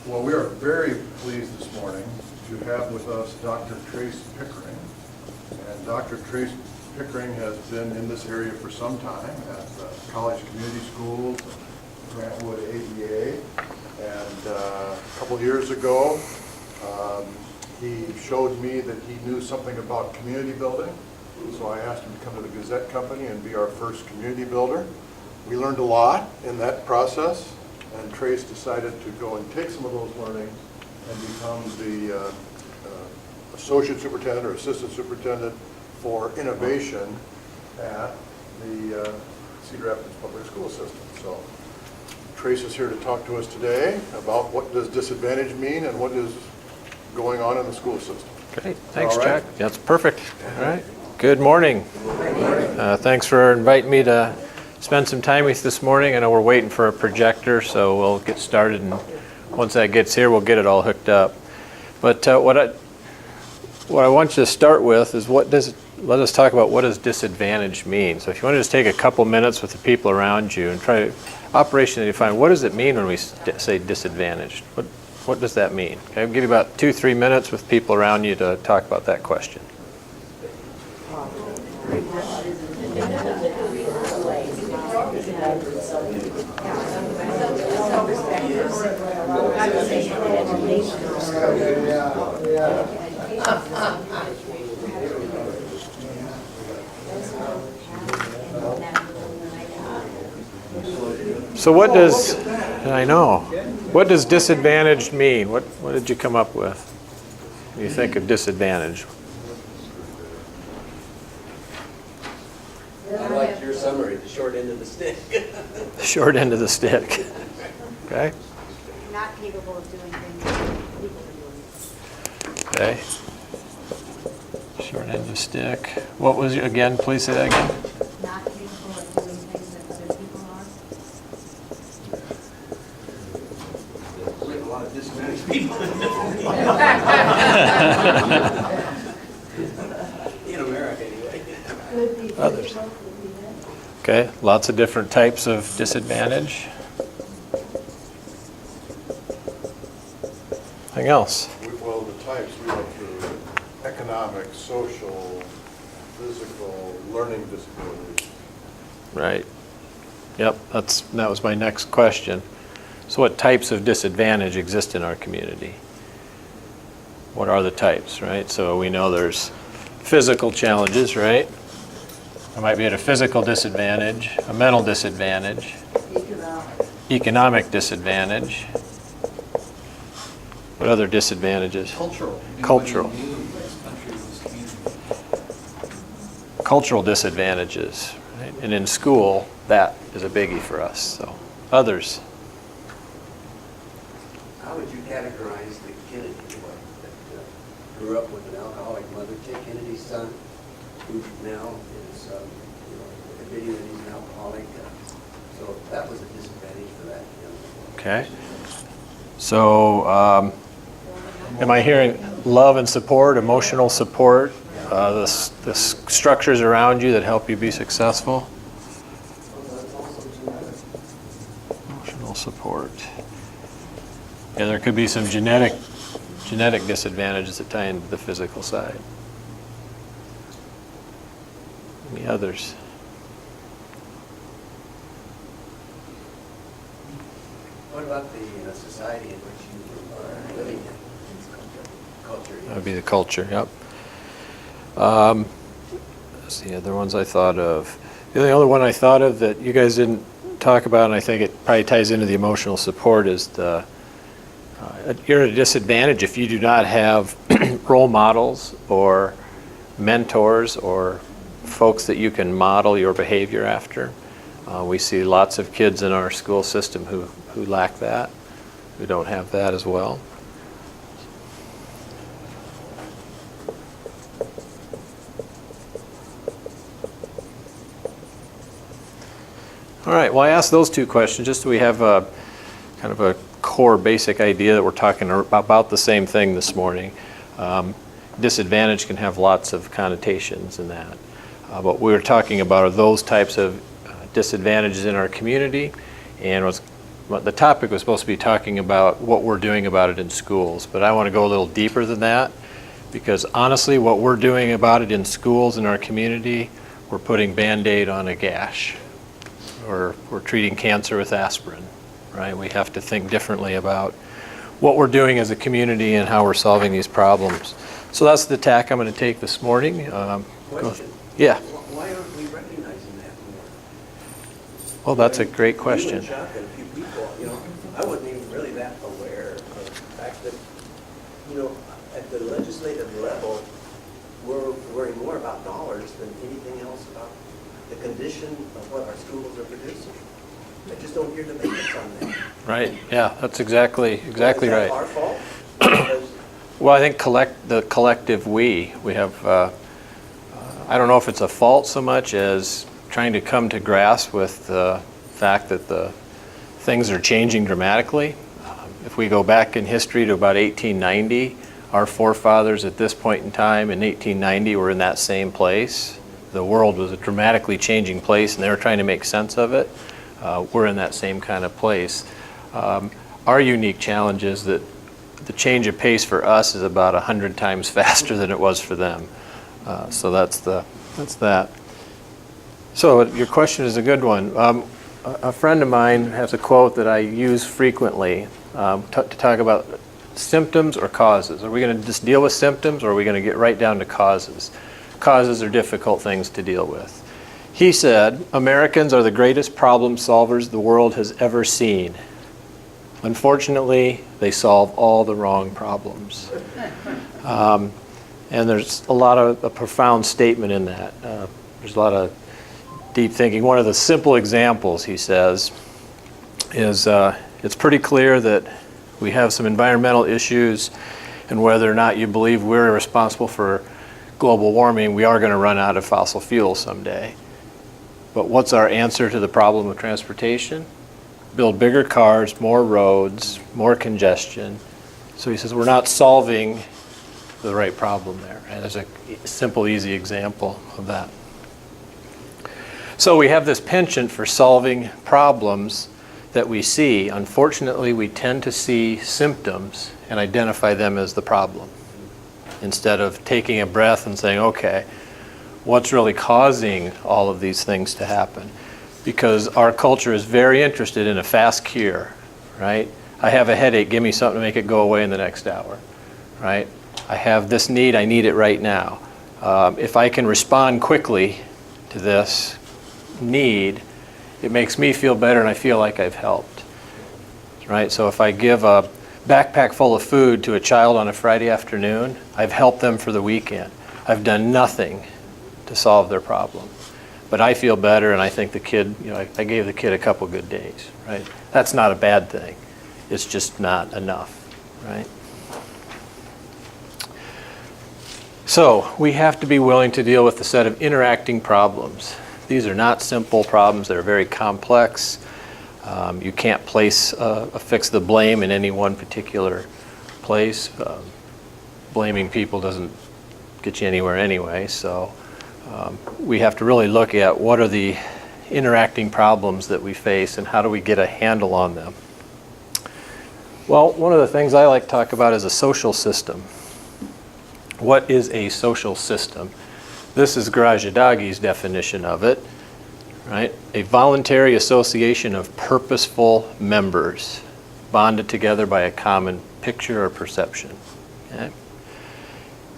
Well, we are very pleased this morning to have with us Dr. Trace Pickering. And Dr. Trace Pickering has been in this area for some time at college community schools, Grantwood ADA. And a couple years ago, he showed me that he knew something about community building. So I asked him to come to the Gazette Company and be our first community builder. We learned a lot in that process, and Trace decided to go and take some of those learnings and become the associate superintendent or assistant superintendent for innovation at the Cedar Rapids Public School System. So Trace is here to talk to us today about what does disadvantage mean and what is going on in the school system. Great, thanks, Chuck. That's perfect. All right, good morning. Thanks for inviting me to spend some time with you this morning. I know we're waiting for a projector, so we'll get started, and once that gets here, we'll get it all hooked up. But what I want you to start with is let us talk about what does disadvantage mean. So if you want to just take a couple minutes with the people around you and try to operationally define what does it mean when we say disadvantaged. What does that mean? Okay, I'll give you about 2-3 minutes with people around you to talk about that question. So what does disadvantaged mean? What did you come up with when you think of disadvantage? I like your summary, the short end of the stick. The short end of the stick. Okay. Not capable of doing things that people are doing. Okay. Short end of the stick. What was it again? Please say that again. Not capable of doing things that other people are. We have a lot of disadvantaged people in America, anyway. Others. Okay. Lots of different types of disadvantage. Anything else? Well, the types we went through: economic, social, physical, learning disabilities. Right. Yep, that was my next question. So what types of disadvantage exist in our community? What are the types, right? So we know there's physical challenges, right? I might be at a physical disadvantage, a mental disadvantage, economic disadvantage. What other disadvantages? Cultural. Cultural disadvantages, right? And in school, that is a biggie for us. So, others. How would you categorize the Kennedy boy that grew up with an alcoholic mother, Kennedy's son, who now is admitting that he's an alcoholic? So that was a disadvantage for that young boy. Okay. So, am I hearing love and support, emotional support, the structures around you that help you be successful? Emotional support. Yeah, there could be some genetic disadvantages that tie into the physical side. Any others? What about the society in which you are living in? Culture. That would be the culture, yep. That's the other ones I thought of. The only other one I thought of that you guys didn't talk about, and I think it probably ties into the emotional support, is you're at a disadvantage if you do not have role models or mentors or folks that you can model your behavior after. We see lots of kids in our school system who lack that, who don't have that as well. All right, well, I asked those two questions just so we have a kind of a core basic idea that we're talking about the same thing this morning. Disadvantage can have lots of connotations in that. What we're talking about are those types of disadvantages in our community, and the topic was supposed to be talking about what we're doing about it in schools, but I want to go a little deeper than that, because honestly, what we're doing about it in schools in our community, we're putting Band-Aid on a gash, or we're treating cancer with aspirin, right? We have to think differently about what we're doing as a community and how we're solving these problems. So that's the tack I'm going to take this morning. Question. Yeah. Why aren't we recognizing that more? Well, that's a great question. You and Chuck and a few people, I wasn't even really that aware of the fact that, at the legislative level, we're worrying more about dollars than anything else about the condition of what our schools are producing. I just don't hear debates on that. Right. Yeah, that's exactly Is that right. our fault? Because Well, I think the collective we have, I don't know if it's a fault so much as trying to come to grasp with the fact that the things are changing dramatically. If we go back in history to about 1890, our forefathers at this point in time in 1890 were in that same place. The world was a dramatically changing place and they were trying to make sense of it. We're in that same kind of place. Our unique challenge is that the change of pace for us is about 100 times faster than it was for them. So that's that. So your question is a good one. A friend of mine has a quote that I use frequently to talk about symptoms or causes. Are we going to just deal with symptoms, or are we going to get right down to causes? Causes are difficult things to deal with. He said, Americans are the greatest problem solvers the world has ever seen. Unfortunately, they solve all the wrong problems. And there's a profound statement in that. There's a lot of deep thinking. One of the simple examples, he says, is it's pretty clear that we have some environmental issues, and whether or not you believe we're responsible for global warming, we are going to run out of fossil fuels someday. But what's our answer to the problem of transportation? Build bigger cars, more roads, more congestion. So he says we're not solving the right problem there. And there's a simple, easy example of that. So we have this penchant for solving problems that we see. Unfortunately, we tend to see symptoms and identify them as the problem, instead of taking a breath and saying, okay, what's really causing all of these things to happen? Because our culture is very interested in a fast cure, right? I have a headache, give me something to make it go away in the next hour, right? I have this need, I need it right now. If I can respond quickly to this need, it makes me feel better and I feel like I've helped, right? So if I give a backpack full of food to a child on a Friday afternoon, I've helped them for the weekend. I've done nothing to solve their problem. But I feel better and I think the kid, I gave the kid a couple good days, right? That's not a bad thing. It's just not enough, right? So we have to be willing to deal with a set of interacting problems. These are not simple problems. They're very complex. You can't fix the blame in any one particular place. Blaming people doesn't get you anywhere anyway. So we have to really look at what are the interacting problems that we face and how do we get a handle on them. Well, one of the things I like to talk about is a social system. What is a social system? This is Garajadagi's definition of it, right? A voluntary association of purposeful members bonded together by a common picture or perception. Okay?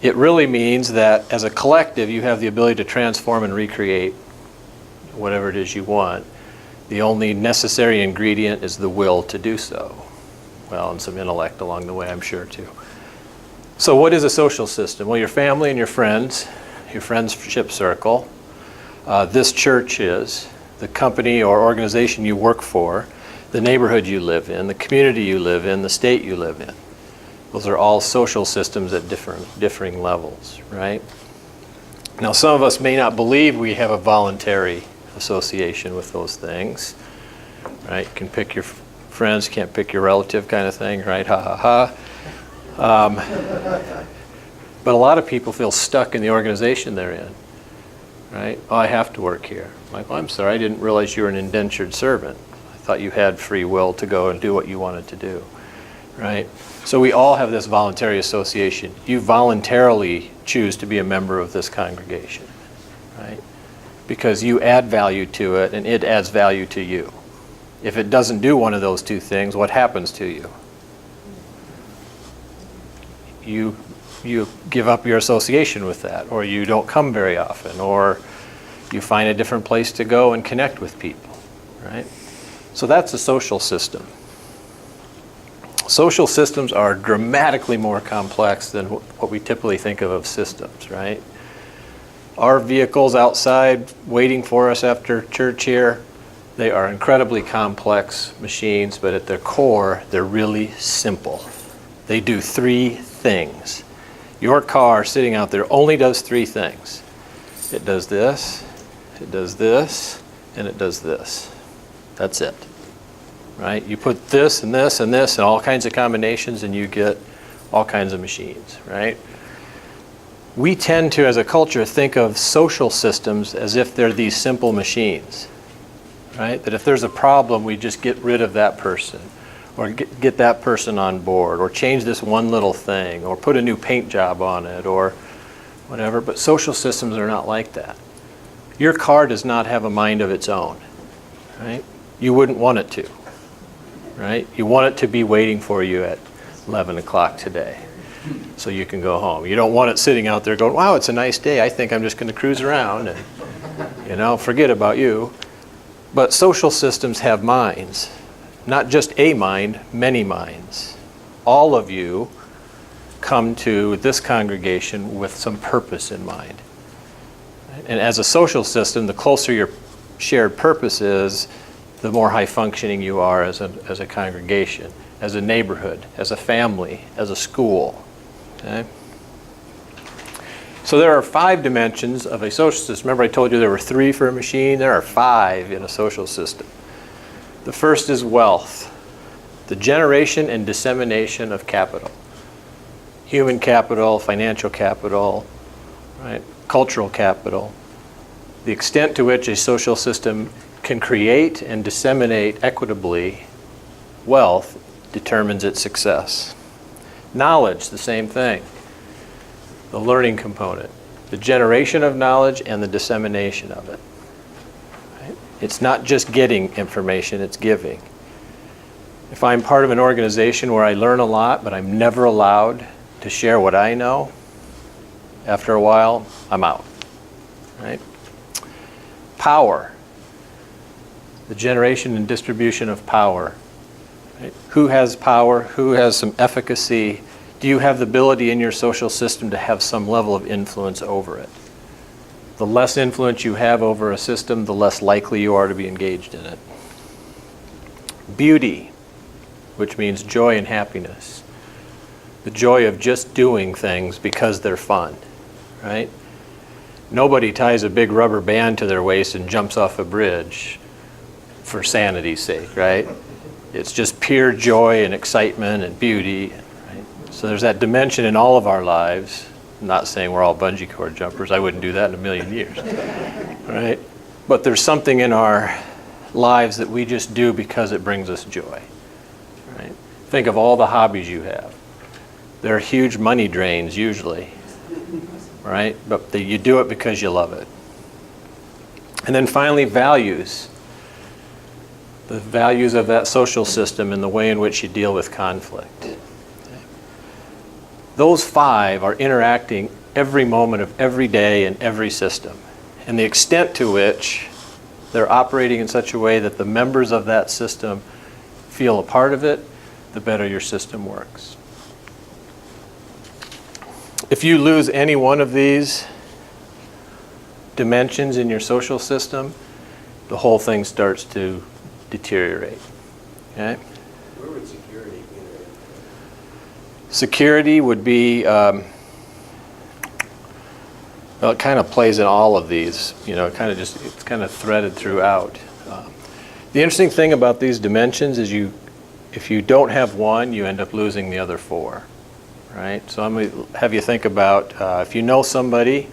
It really means that as a collective, you have the ability to transform and recreate whatever it is you want. The only necessary ingredient is the will to do so. Well, and some intellect along the way, I'm sure, too. So what is a social system? Well, your family and your friendship circle. This church is the company or organization you work for, the neighborhood you live in, the community you live in, the state you live in. Those are all social systems at differing levels, right? Now, some of us may not believe we have a voluntary association with those things, right? You can pick your friends, can't pick your relative kind of thing, right? Ha ha ha. But a lot of people feel stuck in the organization they're in, right? Oh, I have to work here. I'm like, well, I'm sorry, I didn't realize you were an indentured servant. I thought you had free will to go and do what you wanted to do, right? So we all have this voluntary association. You voluntarily choose to be a member of this congregation, right? Because you add value to it and it adds value to you. If it doesn't do one of those two things, what happens to you? You give up your association with that, or you don't come very often, or you find a different place to go and connect with people, right? So that's a social system. Social systems are dramatically more complex than what we typically think of systems, right? Our vehicles outside waiting for us after church here, they are incredibly complex machines, but at their core, they're really simple. They do 3 things. Your car sitting out there only does 3 things. It does this, it does this, and it does this. That's it, right? You put this and this and this and all kinds of combinations and you get all kinds of machines, right? We tend to, as a culture, think of social systems as if they're these simple machines, right? That if there's a problem, we just get rid of that person, or get that person on board, or change this one little thing, or put a new paint job on it, or whatever. But social systems are not like that. Your car does not have a mind of its own, right? You wouldn't want it to, right? You want it to be waiting for you at 11 o'clock today so you can go home. You don't want it sitting out there going, wow, it's a nice day. I think I'm just going to cruise around and, forget about you. But social systems have minds. Not just a mind, many minds. All of you come to this congregation with some purpose in mind. And as a social system, the closer your shared purpose is, the more high functioning you are as a congregation, as a neighborhood, as a family, as a school. Okay? So there are 5 dimensions of a social system. Remember I told you there were 3 for a machine? There are 5 in a social system. The first is wealth, the generation and dissemination of capital. Human capital, financial capital, right? Cultural capital. The extent to which a social system can create and disseminate equitably wealth determines its success. Knowledge, the same thing. The learning component, the generation of knowledge and the dissemination of it. Right? It's not just getting information, it's giving. If I'm part of an organization where I learn a lot, but I'm never allowed to share what I know, after a while, I'm out. Right? Power, the generation and distribution of power. Right? Who has power? Who has some efficacy? Do you have the ability in your social system to have some level of influence over it? The less influence you have over a system, the less likely you are to be engaged in it. Beauty, which means joy and happiness. The joy of just doing things because they're fun, right? Nobody ties a big rubber band to their waist and jumps off a bridge for sanity's sake, right? It's just pure joy and excitement and beauty. Right? So there's that dimension in all of our lives. I'm not saying we're all bungee cord jumpers. I wouldn't do that in a million years, right? But there's something in our lives that we just do because it brings us joy, right? Think of all the hobbies you have. They're huge money drains usually, right? But you do it because you love it. And then finally, values. The values of that social system and the way in which you deal with conflict. Those 5 are interacting every moment of every day in every system. And the extent to which they're operating in such a way that the members of that system feel a part of it, the better your system works. If you lose any one of these dimensions in your social system, the whole thing starts to deteriorate. Okay? Where would security be there? Security would be, well, it kind of plays in all of these. It's kind of threaded throughout. The interesting thing about these dimensions is if you don't have one, you end up losing the other 4. Right? So I'm going to have you think about if you know somebody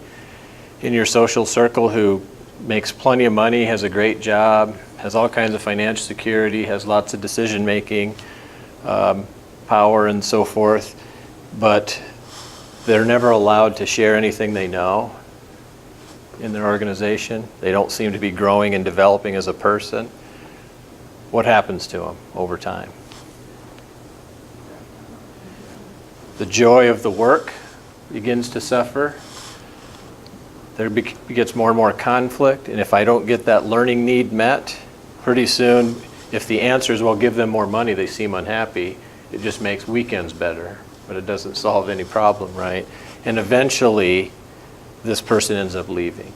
in your social circle who makes plenty of money, has a great job, has all kinds of financial security, has lots of decision-making power and so forth, but they're never allowed to share anything they know in their organization. They don't seem to be growing and developing as a person. What happens to them over time? The joy of the work begins to suffer. There gets more and more conflict, and if I don't get that learning need met, pretty soon, if the answer is, well, give them more money, they seem unhappy, it just makes weekends better, but it doesn't solve any problem, right? And eventually, this person ends up leaving,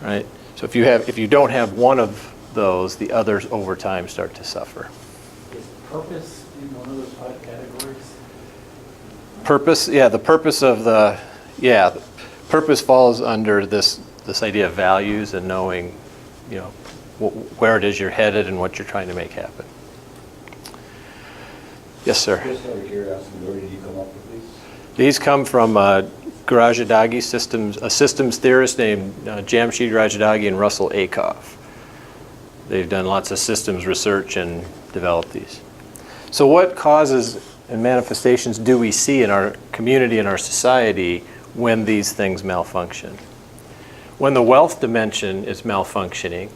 right? So if you don't have one of those, the others over time start to suffer. Is purpose in one of those 5 categories? Purpose, yeah, the purpose of purpose falls under this idea of values and knowing, you know, where it is you're headed and what you're trying to make happen. Yes, sir. Just out of curiosity, where did you come up with these? These come from Garajadagi systems, a systems theorist named Jamshid Rajadagi and Russell Akoff. They've done lots of systems research and developed these. So what causes and manifestations do we see in our community and our society when these things malfunction? When the wealth dimension is malfunctioning,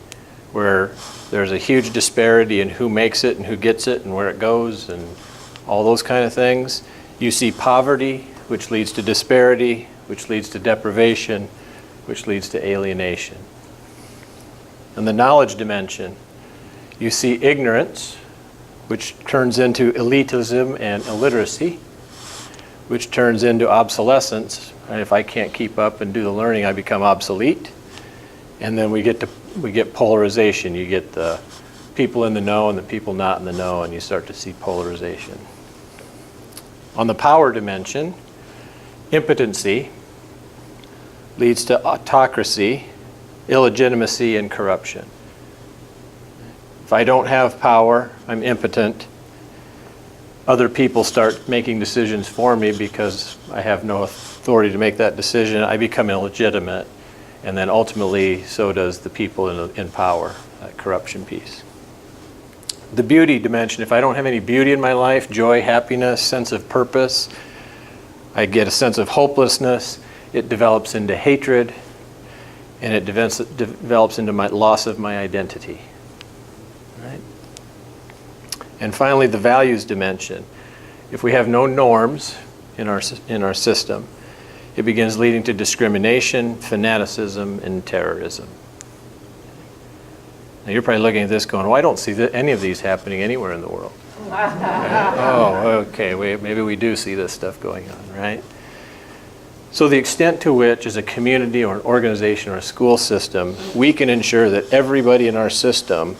where there's a huge disparity in who makes it and who gets it and where it goes and all those kind of things, you see poverty, which leads to disparity, which leads to deprivation, which leads to alienation. In the knowledge dimension, you see ignorance, which turns into elitism and illiteracy, which turns into obsolescence. And if I can't keep up and do the learning, I become obsolete. And then we get polarization. You get the people in the know and the people not in the know, and you start to see polarization. On the power dimension, impotency leads to autocracy, illegitimacy, and corruption. If I don't have power, I'm impotent. Other people start making decisions for me because I have no authority to make that decision. I become illegitimate, and then ultimately so does the people in power, that corruption piece. The beauty dimension, if I don't have any beauty in my life, joy, happiness, sense of purpose, I get a sense of hopelessness, it develops into hatred, and it develops into my loss of my identity. Right? And finally, the values dimension. If we have no norms in our system, it begins leading to discrimination, fanaticism, and terrorism. Now you're probably looking at this going, well, I don't see any of these happening anywhere in the world. Oh, okay, maybe we do see this stuff going on, right? So the extent to which, as a community or an organization or a school system, we can ensure that everybody in our system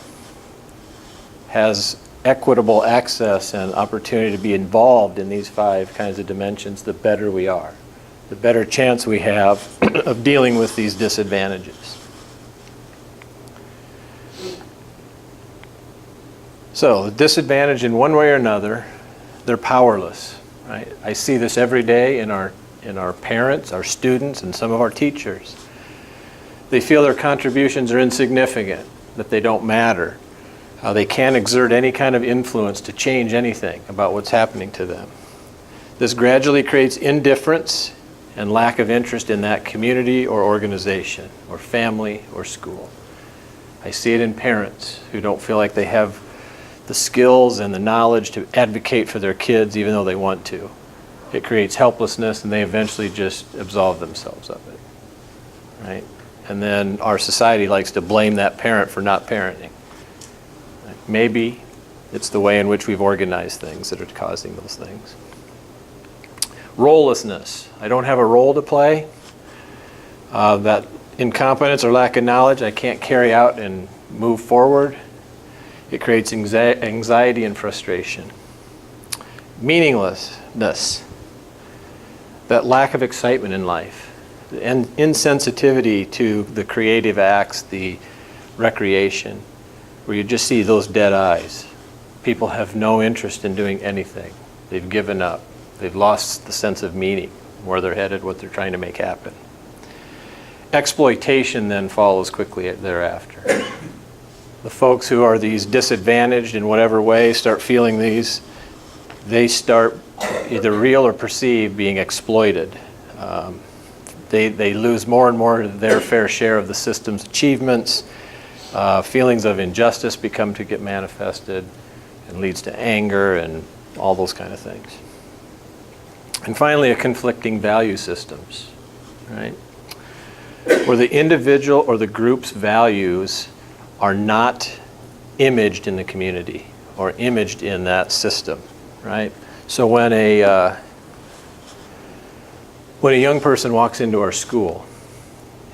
has equitable access and opportunity to be involved in these 5 kinds of dimensions, the better we are, the better chance we have of dealing with these disadvantages. So the disadvantage in one way or another, they're powerless. Right? I see this every day in our parents, our students, and some of our teachers. They feel their contributions are insignificant, that they don't matter. They can't exert any kind of influence to change anything about what's happening to them. This gradually creates indifference and lack of interest in that community or organization or family or school. I see it in parents who don't feel like they have the skills and the knowledge to advocate for their kids even though they want to. It creates helplessness, and they eventually just absolve themselves of it. Right? And then our society likes to blame that parent for not parenting. Maybe it's the way in which we've organized things that are causing those things. Rolelessness. I don't have a role to play. That incompetence or lack of knowledge I can't carry out and move forward. It creates anxiety and frustration. Meaninglessness. That lack of excitement in life. And insensitivity to the creative acts, the recreation, where you just see those dead eyes. People have no interest in doing anything. They've given up. They've lost the sense of meaning, where they're headed, what they're trying to make happen. Exploitation then follows quickly thereafter. the folks who are these disadvantaged in whatever way start feeling these, they start, either real or perceived, being exploited. They lose more and more of their fair share of the system's achievements. Feelings of injustice become to get manifested and leads to anger and all those kind of things. And finally, a conflicting value systems, right? Where the individual or the group's values are not imaged in the community or imaged in that system, right? So when a young person walks into our school,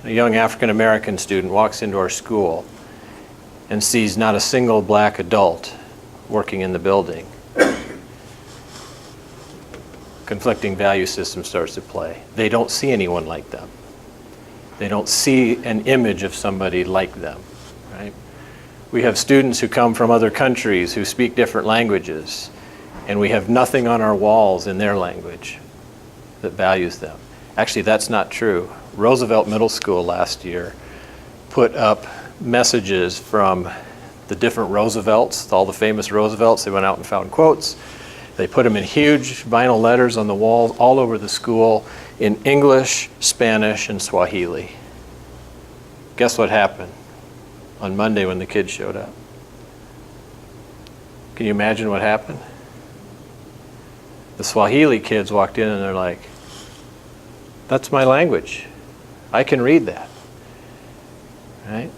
a young African American student walks into our school and sees not a single black adult working in the building, conflicting value system starts to play. They don't see anyone like them. They don't see an image of somebody like them, right? We have students who come from other countries who speak different languages, and we have nothing on our walls in their language that values them. Actually, that's not true. Roosevelt Middle School last year put up messages from the different Roosevelts, all the famous Roosevelts. They went out and found quotes. They put them in huge vinyl letters on the walls all over the school in English, Spanish, and Swahili. Guess what happened on Monday when the kids showed up? Can you imagine what happened? The Swahili kids walked in and they're like, "That's my language. I can read that." Right?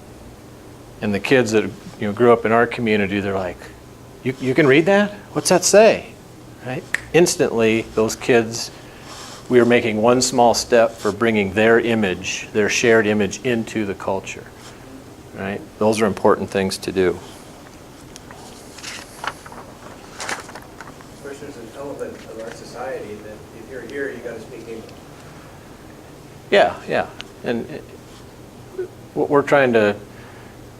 And the kids that grew up in our community, they're like, you can read that? What's that say? Right? Instantly, those kids, we are making one small step for bringing their image, their shared image, into the culture. Right? Those are important things to do. Of course, there's an element of our society that if you're here, you got to speak English. Yeah. And what we're trying to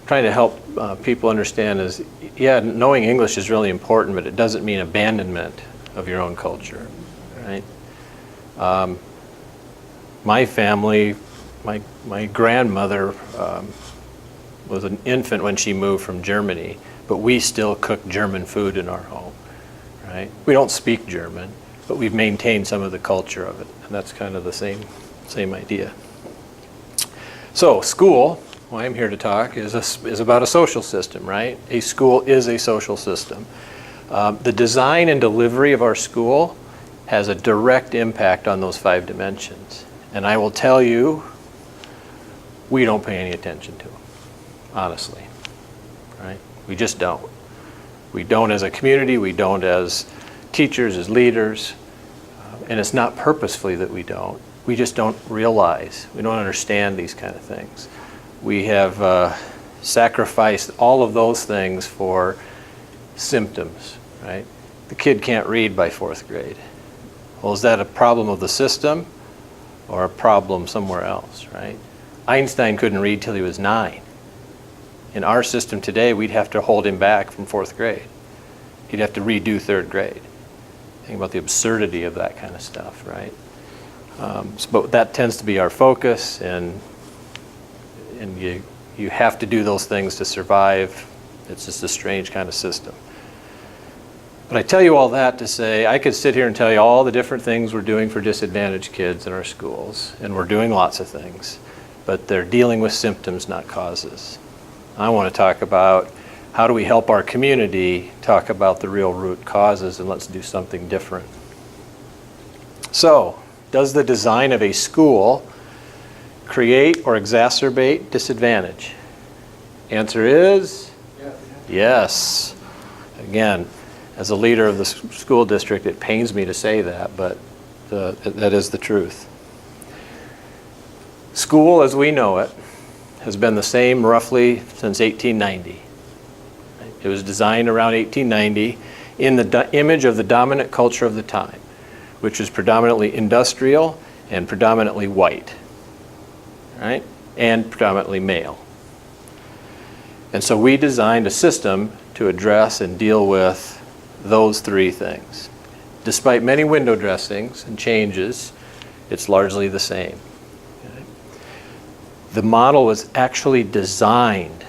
help people understand is, knowing English is really important, but it doesn't mean abandonment of your own culture, right? My family, my grandmother was an infant when she moved from Germany, but we still cook German food in our home, right? We don't speak German, but we've maintained some of the culture of it, and that's kind of the same idea. So school, why I'm here to talk, is about a social system, right? A school is a social system. The design and delivery of our school has a direct impact on those 5 dimensions. And I will tell you, we don't pay any attention to them, honestly, right? We just don't. We don't as a community, we don't as teachers, as leaders, and it's not purposefully that we don't. We just don't realize, we don't understand these kind of things. We have sacrificed all of those things for symptoms, right? The kid can't read by 4th grade. Well, is that a problem of the system or a problem somewhere else, right? Einstein couldn't read till he was 9. In our system today, we'd have to hold him back from 4th grade. He'd have to redo 3rd grade. Think about the absurdity of that kind of stuff, right? But that tends to be our focus, and you have to do those things to survive. It's just a strange kind of system. But I tell you all that to say, I could sit here and tell you all the different things we're doing for disadvantaged kids in our schools, and we're doing lots of things, but they're dealing with symptoms, not causes. I want to talk about how do we help our community talk about the real root causes, and let's do something different. So, does the design of a school create or exacerbate disadvantage? Answer is yes. Again, as a leader of the school district, it pains me to say that, but that is the truth. School as we know it has been the same roughly since 1890. It was designed around 1890 in the image of the dominant culture of the time, which was predominantly industrial and predominantly white, right? And predominantly male. And so we designed a system to address and deal with those 3 things. Despite many window dressings and changes, it's largely the same. Okay? The model was actually designed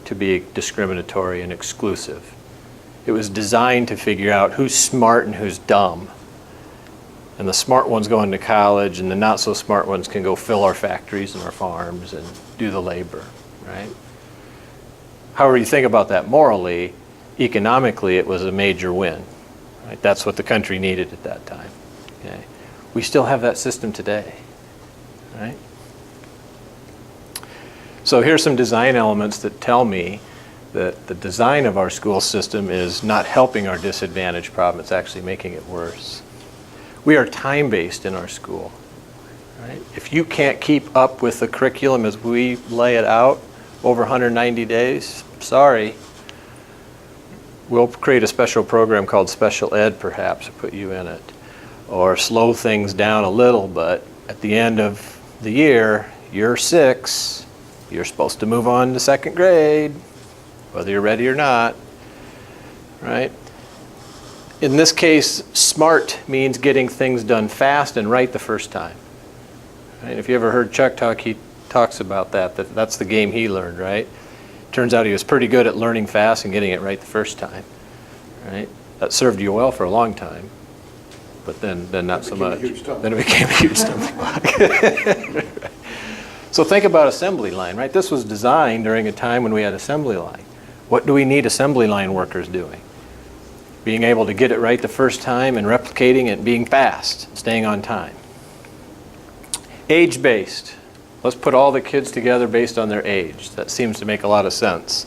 to be discriminatory and exclusive. It was designed to figure out who's smart and who's dumb. And the smart ones go into college, and the not so smart ones can go fill our factories and our farms and do the labor, right? However you think about that morally, economically it was a major win. Right? That's what the country needed at that time. Okay? We still have that system today. Right? So here's some design elements that tell me that the design of our school system is not helping our disadvantage problem, it's actually making it worse. We are time-based in our school. Right? If you can't keep up with the curriculum as we lay it out over 190 days, sorry. We'll create a special program called Special Ed, perhaps, to put you in it. Or slow things down a little, but at the end of the year, you're 6, you're supposed to move on to 2nd grade, whether you're ready or not, right? In this case, SMART means getting things done fast and right the first time. Right? If you ever heard Chuck talk, he talks about that's the game he learned, right? Turns out he was pretty good at learning fast and getting it right the first time, right? That served you well for a long time, but then not so much. Then it became a huge stumbling block. So think about assembly line, right? This was designed during a time when we had assembly line. What do we need assembly line workers doing? Being able to get it right the first time and replicating it, being fast, staying on time. Age-based. Let's put all the kids together based on their age. That seems to make a lot of sense.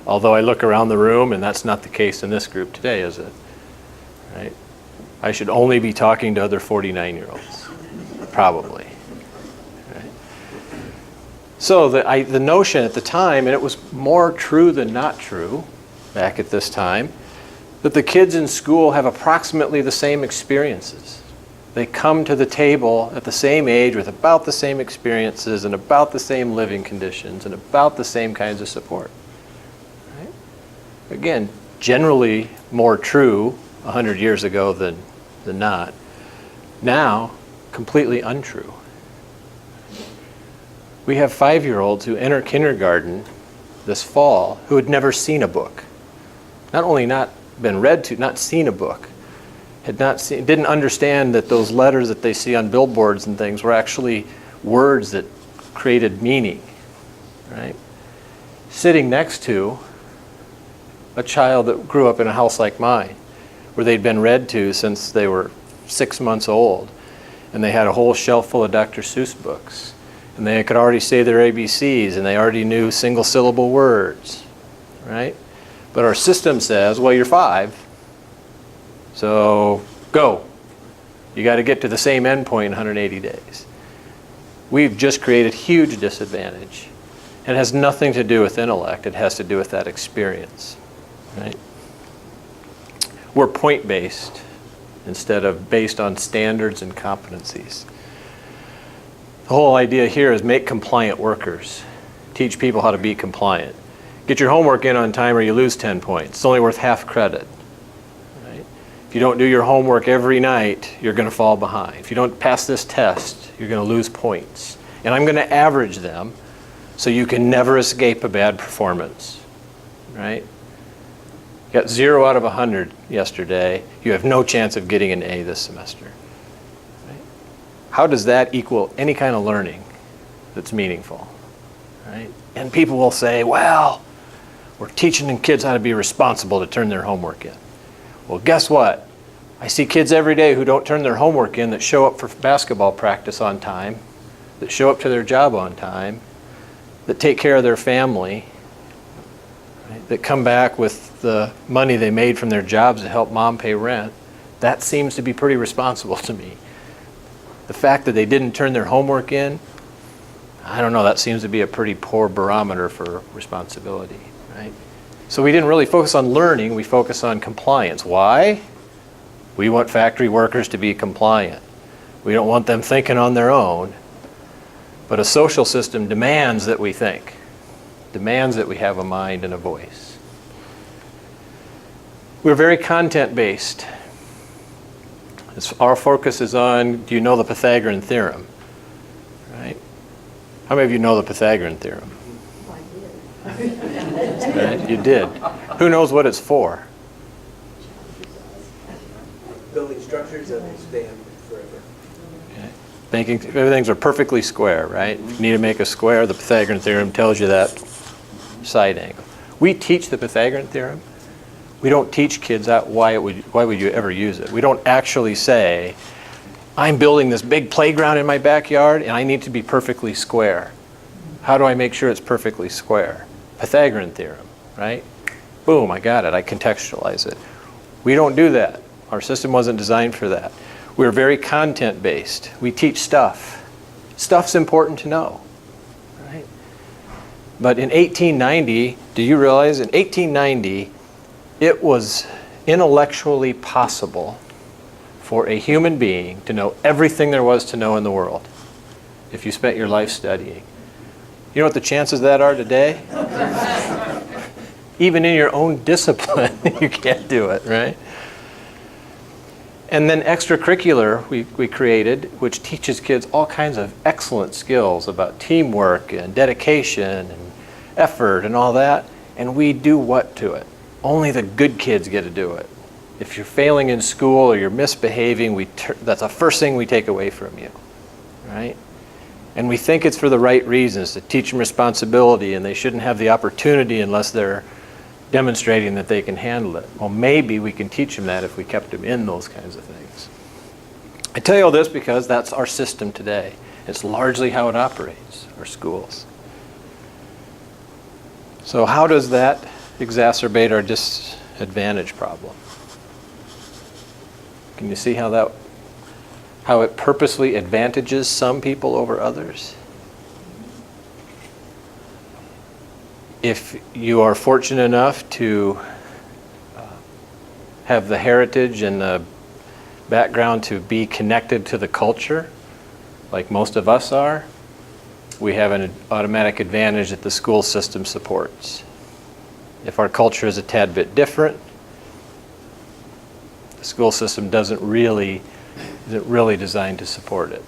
Although I look around the room and that's not the case in this group today, is it? Right? I should only be talking to other 49-year-olds, probably. Right? So the notion at the time, and it was more true than not true back at this time, that the kids in school have approximately the same experiences. They come to the table at the same age with about the same experiences and about the same living conditions and about the same kinds of support. Right? Again, generally more true 100 years ago than not. Now, completely untrue. We have 5-year-olds who enter kindergarten this fall who had never seen a book. Not only not been read to, not seen a book. Didn't understand that those letters that they see on billboards and things were actually words that created meaning, right? Sitting next to a child that grew up in a house like mine, where they'd been read to since they were 6 months old, and they had a whole shelf full of Dr. Seuss books, and they could already say their ABCs, and they already knew single-syllable words, right? But our system says, well, you're 5, so go. You got to get to the same endpoint in 180 days. We've just created huge disadvantage. It has nothing to do with intellect. It has to do with that experience. Right? We're point-based instead of based on standards and competencies. The whole idea here is make compliant workers. Teach people how to be compliant. Get your homework in on time or you lose 10 points. It's only worth half credit. Right? If you don't do your homework every night, you're going to fall behind. If you don't pass this test, you're going to lose points. And I'm going to average them so you can never escape a bad performance. Right? You got 0 out of 100 yesterday. You have no chance of getting an A this semester. Right? How does that equal any kind of learning that's meaningful? Right? And people will say, well, we're teaching kids how to be responsible to turn their homework in. Well, guess what? I see kids every day who don't turn their homework in that show up for basketball practice on time, that show up to their job on time, that take care of their family, right? That come back with the money they made from their jobs to help mom pay rent. That seems to be pretty responsible to me. The fact that they didn't turn their homework in, I don't know, that seems to be a pretty poor barometer for responsibility, right? So we didn't really focus on learning, we focus on compliance. Why? We want factory workers to be compliant. We don't want them thinking on their own. But a social system demands that we think, demands that we have a mind and a voice. We're very content-based. Our focus is on, do you know the Pythagorean theorem? Right? How many of you know the Pythagorean theorem? Right? You did. Who knows what it's for? Building structures that they stand forever. Okay. Making everything's are perfectly square, right? If you need to make a square, the Pythagorean theorem tells you that side angle. We teach the Pythagorean theorem. We don't teach kids that why would you ever use it. We don't actually say, I'm building this big playground in my backyard and I need to be perfectly square. How do I make sure it's perfectly square? Pythagorean theorem, right? Boom, I got it. I contextualize it. We don't do that. Our system wasn't designed for that. We're very content-based. We teach stuff. Stuff's important to know, right? But in 1890, do you realize in 1890, it was intellectually possible for a human being to know everything there was to know in the world if you spent your life studying. You know what the chances of that are today? Even in your own discipline, you can't do it, right? And then extracurricular we created, which teaches kids all kinds of excellent skills about teamwork and dedication and effort and all that. And we do what to it? Only the good kids get to do it. If you're failing in school or you're misbehaving, that's the first thing we take away from you, right? And we think it's for the right reasons, to teach them responsibility, and they shouldn't have the opportunity unless they're demonstrating that they can handle it. Well, maybe we can teach them that if we kept them in those kinds of things. I tell you all this because that's our system today. It's largely how it operates, our schools. So how does that exacerbate our disadvantage problem? Can you see how it purposely advantages some people over others? If you are fortunate enough to have the heritage and the background to be connected to the culture, like most of us are, we have an automatic advantage that the school system supports. If our culture is a tad bit different, the school system isn't really designed to support it.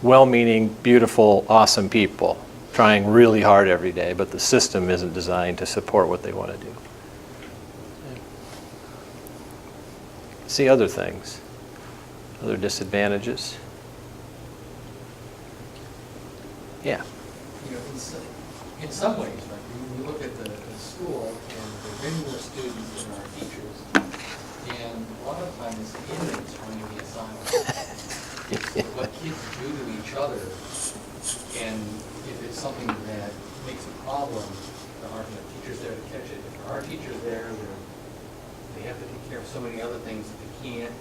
Well-meaning, beautiful, awesome people trying really hard every day, but the system isn't designed to support what they want to do. See other things, other disadvantages. Yeah. You know, in some ways, right, we look at the school and there are many more students than our teachers, and a lot of times inmates running the asylum. What kids do to each other, and if it's something that makes a problem, there aren't enough teachers there to catch it. If there are teachers there, they have to take care of so many other things that they can't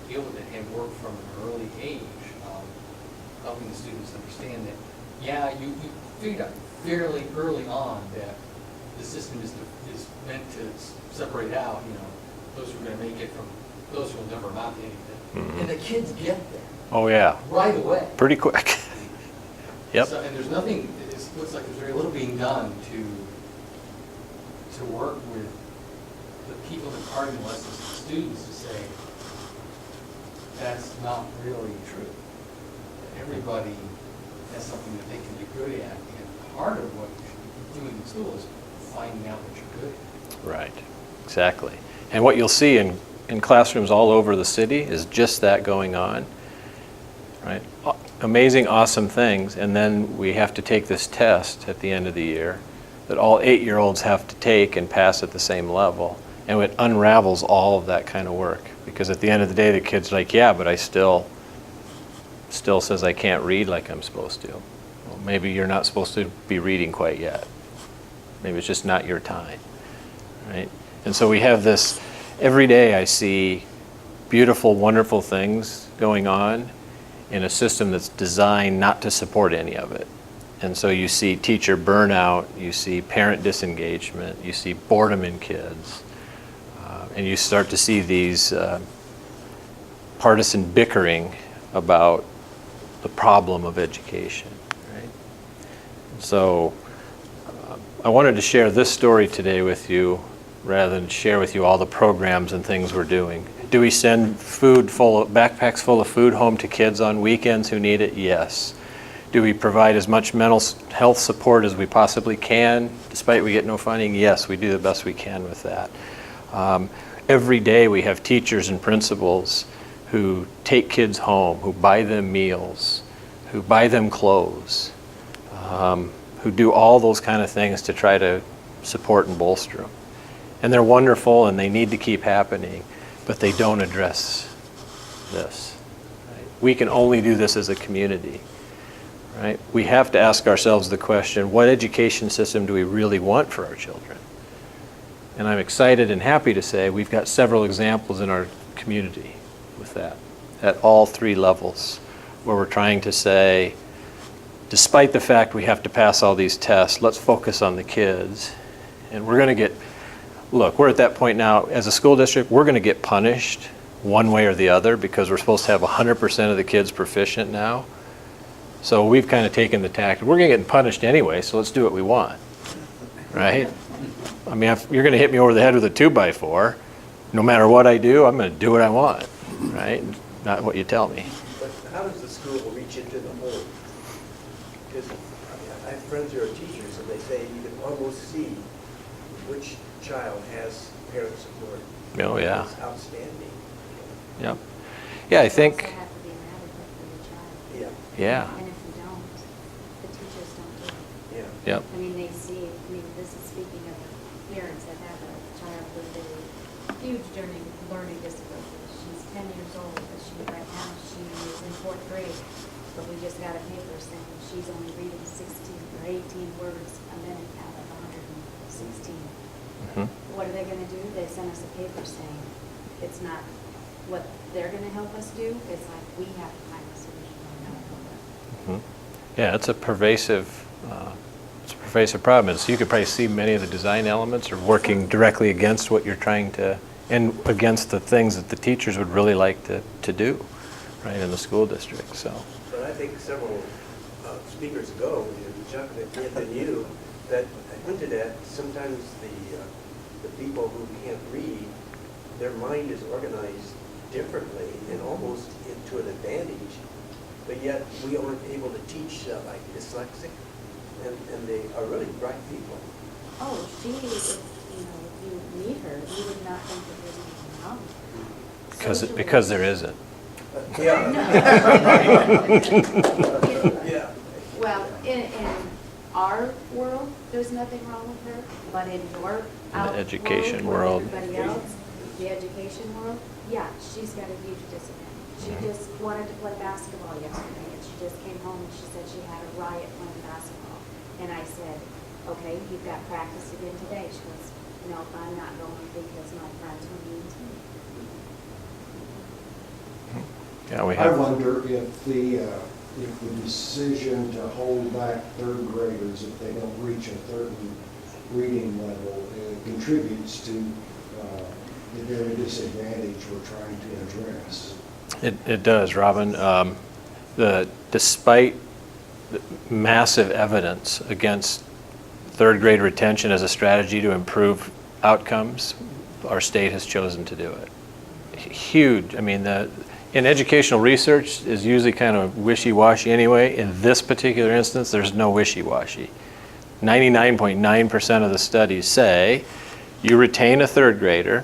deal with it and work from an early age, helping the students understand that, yeah, you figured out fairly early on that the system is meant to separate out, you know, those who are going to make it from those who will never amount to anything. Mm-hmm. And the kids get there. Oh yeah. Right away. Pretty quick. Yep. So, and there's nothing, it looks like there's very little being done to work with the people that are in lessons, the students, to say, that's not really true. Everybody has something that they can be good at, and part of what you should be doing in school is finding out what you're good at. Right, exactly. And what you'll see in classrooms all over the city is just that going on, right? Amazing, awesome things, and then we have to take this test at the end of the year that all 8-year-olds have to take and pass at the same level, and it unravels all of that kind of work, because at the end of the day the kid's like, yeah, but I still says I can't read like I'm supposed to. Well, maybe you're not supposed to be reading quite yet. Maybe it's just not your time, right? And so we have this, every day I see beautiful, wonderful things going on in a system that's designed not to support any of it. And so you see teacher burnout, you see parent disengagement, you see boredom in kids, and you start to see these partisan bickering about the problem of education, right? So I wanted to share this story today with you rather than share with you all the programs and things we're doing. Do we send backpacks full of food home to kids on weekends who need it? Yes. Do we provide as much mental health support as we possibly can, despite we get no funding? Yes, we do the best we can with that. Every day we have teachers and principals who take kids home, who buy them meals, who buy them clothes, who do all those kind of things to try to support and bolster them. And they're wonderful and they need to keep happening, but they don't address this. Right? We can only do this as a community. Right? We have to ask ourselves the question, what education system do we really want for our children? And I'm excited and happy to say we've got several examples in our community with that, at all three levels, where we're trying to say, despite the fact we have to pass all these tests, let's focus on the kids. And we're going to get, look, we're at that point now, as a school district, we're going to get punished one way or the other because we're supposed to have 100% of the kids proficient now. So we've kind of taken the tact, we're going to get punished anyway, so let's do what we want, right? I mean, if you're going to hit me over the head with a 2x4, no matter what I do, I'm going to do what I want, right? Not what you tell me. But how does the school reach into the home? Because I have friends who are teachers, and they say you can almost see which child has parent support. Oh, yeah. It's outstanding. Yep. Yeah, I think, You also have to be an advocate for your child. Yeah, yeah, And if you don't, the teachers don't do it. yeah. yep. I mean, they see, I mean, this is speaking of parents that have a child with a huge learning disability. She's 10 years old, but right now, she is in 4th grade. But we just got a paper saying she's only reading 16 or 18 words a minute out of 116. Mhm. What are they gonna do? They send us a paper saying it's not what they're gonna help us do. It's like, we have to find a solution on how to help them. Mhm. Yeah, it's a pervasive problem. And so you could probably see many of the design elements are working directly against what you're trying to, and against the things that the teachers would really like to do, right, in the school district, so. But I think several speakers ago, Chuck and you, that hinted at sometimes the people who can't read, their mind is organized differently and almost to an advantage, but yet we aren't able to teach like dyslexic, and they are really bright people. Oh, she, if, you meet her, you would not think that there's anything wrong with her. Because there isn't. Yeah. Yeah. Well, in our world, there's nothing wrong with her, but in your education world, world. or everybody else, the education world, yeah, she's got a huge disadvantage. She just wanted to play basketball yesterday, and she just came home and she said she had a riot playing basketball. And I said, okay, you've got practice again today. She goes, no, I'm not going because my friends were mean to me. Yeah, we I have, wonder if the decision to hold back third graders if they don't reach a certain reading level contributes to the very disadvantage we're trying to address. it does, Robin. Despite the massive evidence against third grade retention as a strategy to improve outcomes, our state has chosen to do it. Huge. I mean, in educational research is usually kind of wishy-washy anyway. In this particular instance, there's no wishy-washy. 99.9% of the studies say you retain a third grader.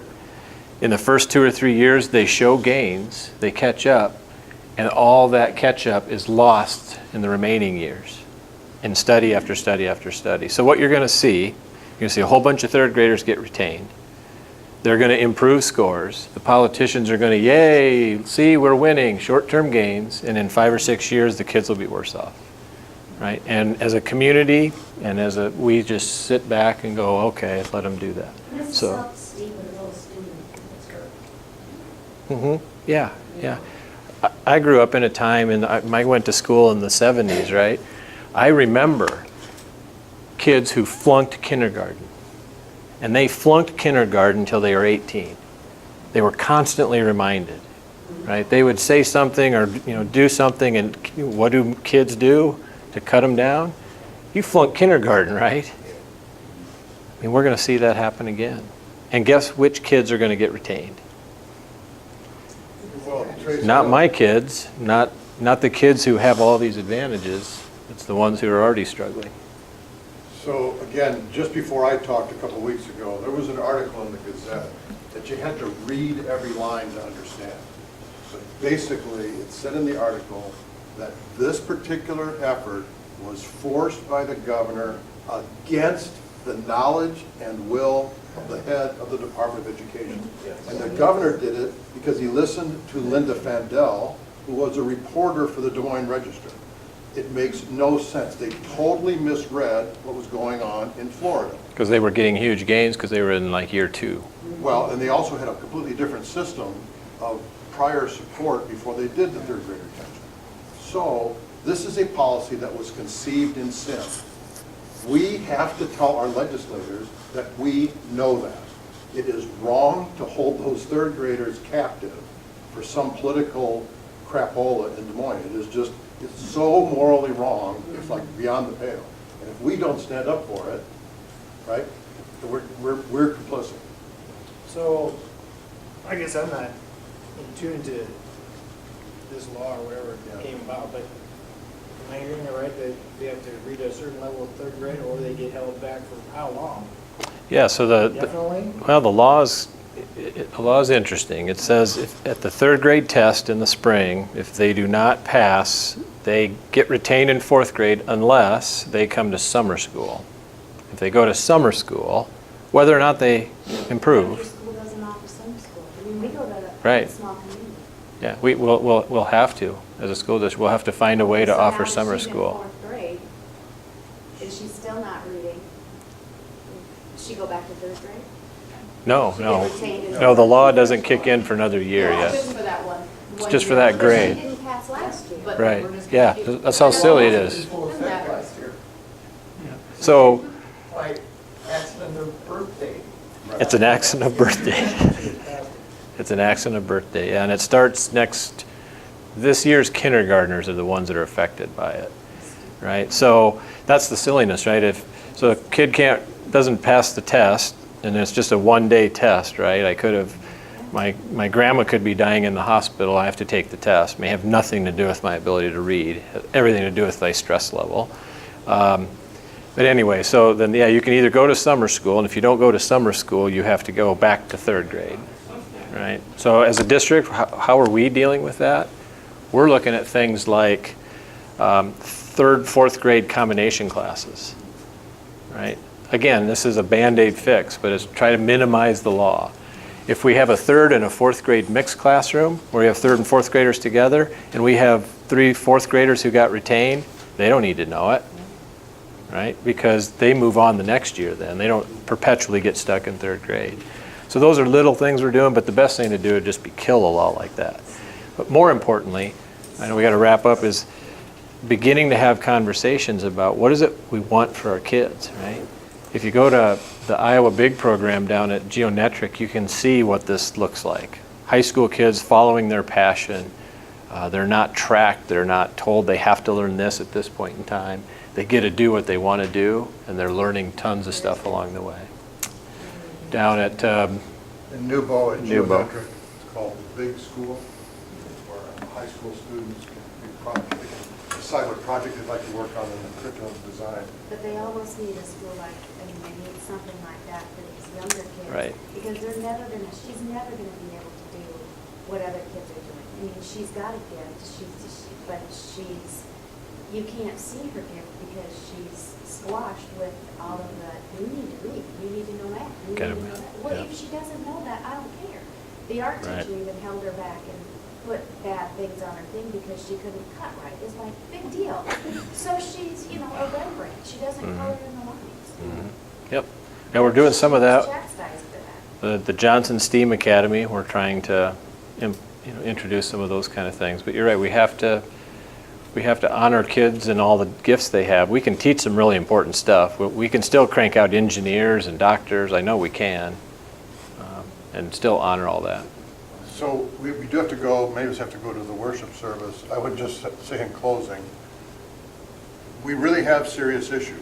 In the first 2 or 3 years, they show gains, they catch up, and all that catch-up is lost in the remaining years in study after study after study. So what you're going to see a whole bunch of third graders get retained. They're going to improve scores. The politicians are going to, yay, see, we're winning, short-term gains, and in 5 or 6 years, the kids will be worse off, right? And as a community, and we just sit back and go, okay, let them do that. It's So, self-esteem with a little student that's hurt. yeah. I grew up in a time, and I went to school in the 70s, right? I remember kids who flunked kindergarten. And they flunked kindergarten until they were 18. They were constantly reminded, right? They would say something or do something, and what do kids do to cut them down? You flunked kindergarten, right? I mean, we're going to see that happen again. And guess which kids are going to get retained? Well, Tracy, Not my kids, not the kids who have all these advantages. It's the ones who are already struggling. So again, just before I talked a couple weeks ago, there was an article in the Gazette that you had to read every line to understand. But basically, it said in the article that this particular effort was forced by the governor against the knowledge and will of the head of the Department of Education. And the governor did it because he listened to Linda Fandel, who was a reporter for the Des Moines Register. It makes no sense. They totally misread what was going on in Florida. Because they were getting huge gains because they were in like year 2. Well, and they also had a completely different system of prior support before they did the third grade retention. So this is a policy that was conceived in sin. We have to tell our legislators that we know that. It is wrong to hold those third graders captive for some political crapola in Des Moines. It is just, it's so morally wrong, it's like beyond the pale. And if we don't stand up for it, right, we're complicit. So, I guess I'm not in tune to this law or whatever Yeah. it came about, but am I hearing it right that they have to read a certain level of third grade, or they get held back for how long? Yeah, so the Definitely? well, the law is interesting. It says if at the third grade test in the spring, if they do not pass, they get retained in fourth grade unless they come to summer school. If they go to summer school, whether or not they Your improve, school doesn't offer summer school. I mean, we go to Right. a small community. yeah, we'll have to, as a school district, we'll have to find a way to So offer now that summer she's in school. fourth grade, is she still not reading? Does she go back to third grade? No, She no. get retained in No, the fourth law grade? doesn't kick in for another year Yeah, yet. just for that one. It's just for that grade. But she didn't pass last year. But Right, we're just gonna yeah, keep- that's how silly it is. Isn't that last year? So, Like, accident of birthday. it's an accident of birthday. It's an accident of birthday, yeah, and it starts this year's kindergartners are the ones that are affected by it, right? So that's the silliness, right? So a kid doesn't pass the test, and it's just a one-day test, right? My grandma could be dying in the hospital, I have to take the test. May have nothing to do with my ability to read, everything to do with my stress level. But anyway, so then, yeah, you can either go to summer school, and if you don't go to summer school, you have to go back to third grade, right? So as a district, how are we dealing with that? We're looking at things like third, fourth grade combination classes, right? Again, this is a Band-Aid fix, but it's try to minimize the law. If we have a third and a fourth grade mixed classroom, where we have third and fourth graders together, and we have 3 fourth graders who got retained, they don't need to know it, right? Because they move on the next year then. They don't perpetually get stuck in third grade. So those are little things we're doing, but the best thing to do would just be kill a law like that. But more importantly, I know we got to wrap up, is beginning to have conversations about what is it we want for our kids, right? If you go to the Iowa Big program down at Geonetric, you can see what this looks like. High school kids following their passion. They're not tracked. They're not told they have to learn this at this point in time. They get to do what they want to do, and they're learning tons of stuff along the way. Down at In Newbo, at Newbo. Geometric, it's called the Big School, where high school students can decide what project they'd like to work on in the curriculum design. But they almost need a school like, I mean, they need something like that for these younger kids. Right. Because she's never gonna be able to do what other kids are doing. I mean, she's got a gift, but you can't see her gift because she's squashed with all of the, you need to read, you need to know math, you need Get to it, know that. Well, yeah. if she doesn't know that, I don't care. The art Right. teacher even held her back and put bad things on her thing because she couldn't cut right. It's like, big deal. So she's, a Rembrandt. She doesn't color in the lines. Yep. Now we're doing some of that. Chastised for that. The Johnson STEAM Academy, we're trying to introduce some of those kind of things. But you're right, we have to honor kids and all the gifts they have. We can teach them really important stuff. We can still crank out engineers and doctors. I know we can, and still honor all that. So we do have to go, maybe we have to go to the worship service. I would just say in closing, we really have serious issues.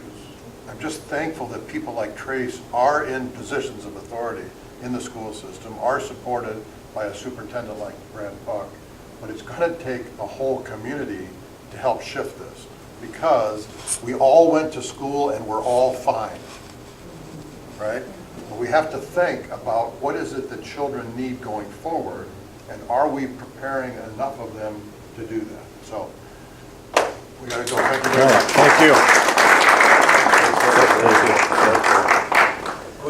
I'm just thankful that people like Trace are in positions of authority in the school system, are supported by a superintendent like Brad Buck, but it's going to take a whole community to help shift this. because we all went to school and we're all fine, right? But we have to think about what is it that children need going forward, and are we preparing enough of them to do that? So we got to go. Thank you very much. Thank you.